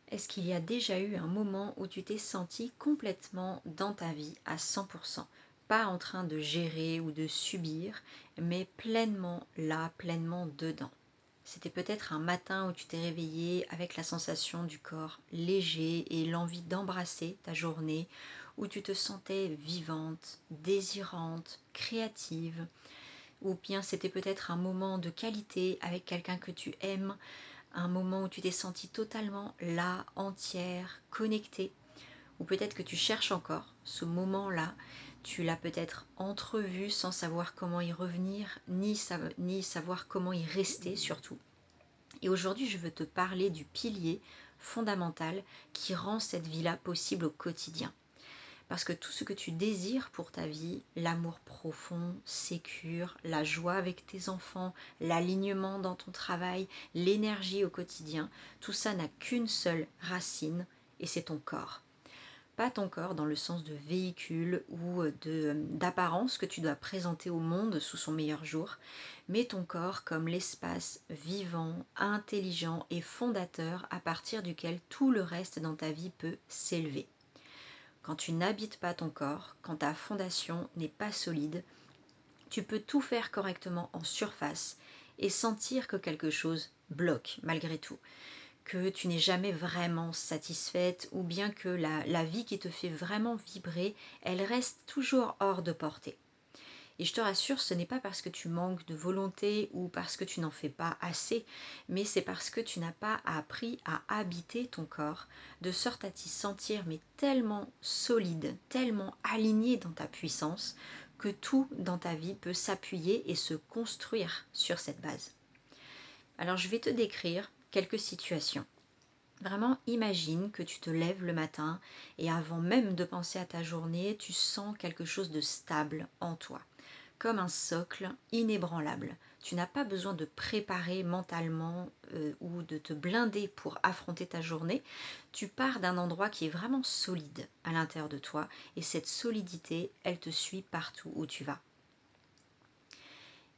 Est-ce qu'il y a déjà eu un moment où tu t'es senti complètement dans ta vie à 100%, pas en train de gérer ou de subir, mais pleinement là, pleinement dedans? C'était peut-être un matin où tu t'es réveillé avec la sensation du corps léger et l'envie d'embrasser ta journée, où tu te sentais vivante, désirante, créative, ou bien c'était peut-être un moment de qualité avec quelqu'un que tu aimes, un moment où tu t'es sentie totalement là, entière, connectée, ou peut-être que tu cherches encore ce moment-là, tu l'as peut-être entrevu sans savoir comment y revenir, ni savoir comment y rester surtout. Et aujourd'hui, je veux te parler du pilier fondamental qui rend cette vie-là possible au quotidien. Parce que tout ce que tu désires pour ta vie, l'amour profond, sécure, la joie avec tes enfants, l'alignement dans ton travail, l'énergie au quotidien, tout ça n'a qu'une seule racine et c'est ton corps. Pas ton corps dans le sens de véhicule ou d'apparence que tu dois présenter au monde sous son meilleur jour, mais ton corps comme l'espace vivant, intelligent et fondateur à partir duquel tout le reste dans ta vie peut s'élever. Quand tu n'habites pas ton corps, quand ta fondation n'est pas solide, tu peux tout faire correctement en surface et sentir que quelque chose bloque malgré tout, que tu n'es jamais vraiment satisfaite ou bien que la vie qui te fait vraiment vibrer, elle reste toujours hors de portée. Et je te rassure, ce n'est pas parce que tu manques de volonté ou parce que tu n'en fais pas assez, mais c'est parce que tu n'as pas appris à habiter ton corps, de sorte à t'y sentir mais tellement solide, tellement aligné dans ta puissance, que tout dans ta vie peut s'appuyer et se construire sur cette base. Alors je vais te décrire quelques situations. Vraiment, imagine que tu te lèves le matin et avant même de penser à ta journée, tu sens quelque chose de stable en toi comme un socle inébranlable. Tu n'as pas besoin de préparer mentalement ou de te blinder pour affronter ta journée. Tu pars d'un endroit qui est vraiment solide à l'intérieur de toi et cette solidité, elle te suit partout où tu vas.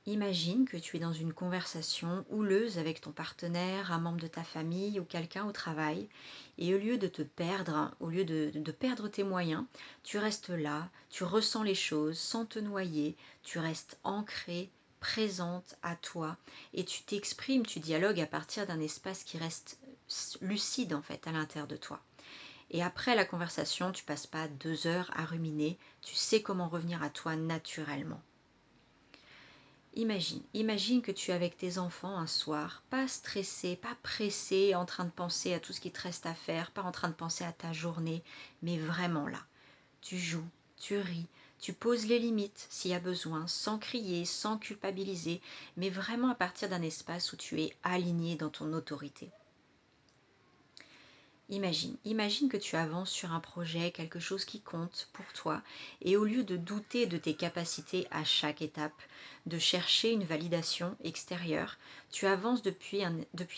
Imagine que tu es dans une conversation houleuse avec ton partenaire, un membre de ta famille ou quelqu'un au travail, et au lieu de te perdre, au lieu de perdre tes moyens, tu restes là, tu ressens les choses sans te noyer, tu restes ancrée, présente à toi, et tu t'exprimes, tu dialogues à partir d'un espace qui reste lucide en fait à l'intérieur de toi. Et après la conversation, tu passes pas 2 heures à ruminer, tu sais comment revenir à toi naturellement. Imagine que tu es avec tes enfants un soir, pas stressé, pas pressé, en train de penser à tout ce qui te reste à faire, pas en train de penser à ta journée, mais vraiment là. Tu joues, tu ris, tu poses les limites s'il y a besoin, sans crier, sans culpabiliser, mais vraiment à partir d'un espace où tu es aligné dans ton autorité. Imagine que tu avances sur un projet, quelque chose qui compte pour toi, et au lieu de douter de tes capacités à chaque étape, de chercher une validation extérieure, tu avances depuis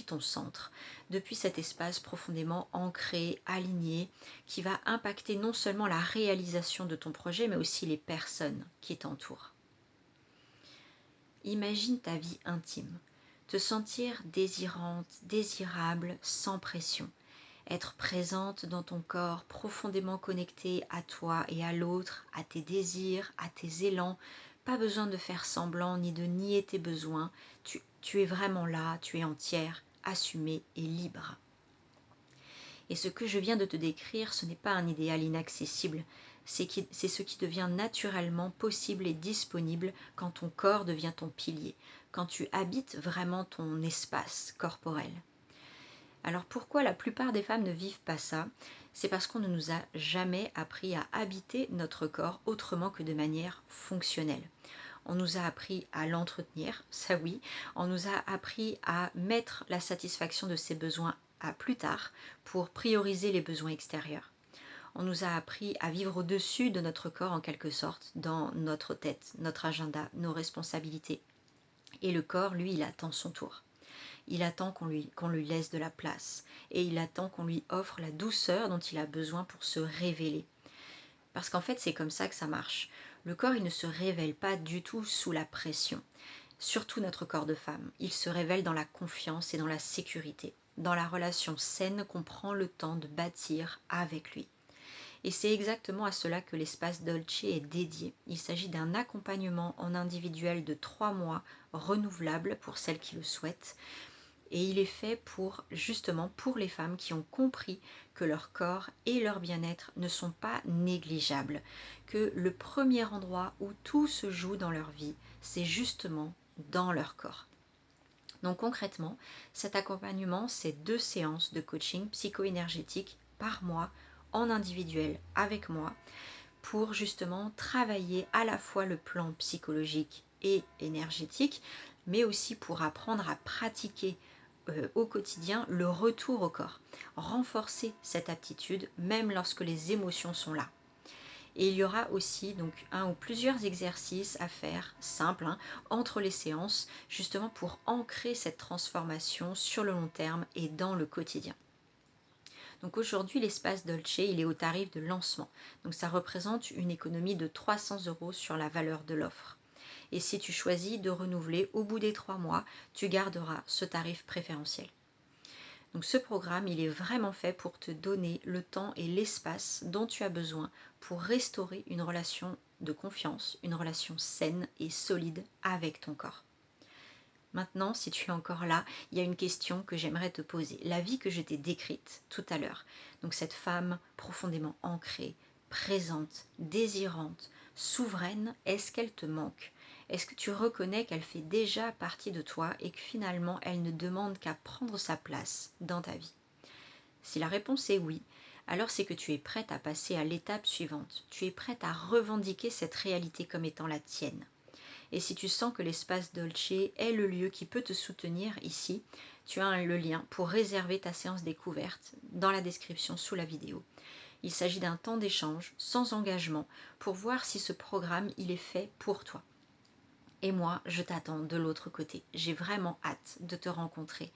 ton centre, depuis cet espace profondément ancré, aligné, qui va impacter non seulement la réalisation de ton projet, mais aussi les personnes qui t'entourent. Imagine ta vie intime, te sentir désirante, désirable, sans pression être présente dans ton corps, profondément connectée à toi et à l'autre, à tes désirs, à tes élans. Pas besoin de faire semblant ni de nier tes besoins. Tu es vraiment là, tu es entière, assumée et libre. Et ce que je viens de te décrire, ce n'est pas un idéal inaccessible, c'est ce qui devient naturellement possible et disponible quand ton corps devient ton pilier, quand tu habites vraiment ton espace corporel. Alors pourquoi la plupart des femmes ne vivent pas ça? C'est parce qu'on ne nous a jamais appris à habiter notre corps autrement que de manière fonctionnelle. On nous a appris à l'entretenir, ça oui, on nous a appris à mettre la satisfaction de ses besoins à plus tard pour prioriser les besoins extérieurs. On nous a appris à vivre au-dessus de notre corps en quelque sorte, dans notre tête, notre agenda, nos responsabilités. Et le corps, lui, il attend son tour. Il attend qu'on lui laisse de la place et il attend qu'on lui offre la douceur dont il a besoin pour se révéler. Parce qu'en fait, c'est comme ça que ça marche. Le corps, il ne se révèle pas du tout sous la pression. Surtout notre corps de femme. Il se révèle dans la confiance et dans la sécurité. dans la relation saine qu'on prend le temps de bâtir avec lui. Et c'est exactement à cela que l'espace Dolce est dédié. Il s'agit d'un accompagnement en individuel de 3 mois renouvelable pour celles qui le souhaitent. Et il est fait justement pour les femmes qui ont compris que leur corps et leur bien-être ne sont pas négligeables, que le premier endroit où tout se joue dans leur vie, c'est justement dans leur corps. Donc concrètement, cet accompagnement, c'est 2 séances de coaching psycho-énergétique par mois en individuel avec moi pour justement travailler à la fois le plan psychologique et énergétique, mais aussi pour apprendre à pratiquer au quotidien le retour au corps, renforcer cette aptitude même lorsque les émotions sont là. Et il y aura aussi donc un ou plusieurs exercices à faire simples entre les séances, justement pour ancrer cette transformation sur le long terme et dans le quotidien. Donc aujourd'hui, l'espace Dolce, il est au tarif de lancement. Donc ça représente une économie de 300 € sur la valeur de l'offre. Et si tu choisis de renouveler au bout des 3 mois, tu garderas ce tarif préférentiel. Donc ce programme, il est vraiment fait pour te donner le temps et l'espace dont tu as besoin pour restaurer une relation de confiance, une relation saine et solide avec ton corps. Maintenant, si tu es encore là, il y a une question que j'aimerais te poser. La vie que je t'ai décrite tout à l'heure, donc cette femme profondément ancrée, présente, désirante, souveraine, est-ce qu'elle te manque? Est-ce que tu reconnais qu'elle fait déjà partie de toi et que finalement elle ne demande qu'à prendre sa place dans ta vie? Si la réponse est oui, alors c'est que tu es prête à passer à l'étape suivante. Tu es prête à revendiquer cette réalité comme étant la tienne. Et si tu sens que l'espace Dolce est le lieu qui peut te soutenir ici, tu as le lien pour réserver ta séance découverte dans la description sous la vidéo. Il s'agit d'un temps d'échange sans engagement pour voir si ce programme il est fait pour toi. Et moi, je t'attends de l'autre côté. J'ai vraiment hâte de te rencontrer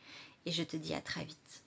et je te dis à très vite.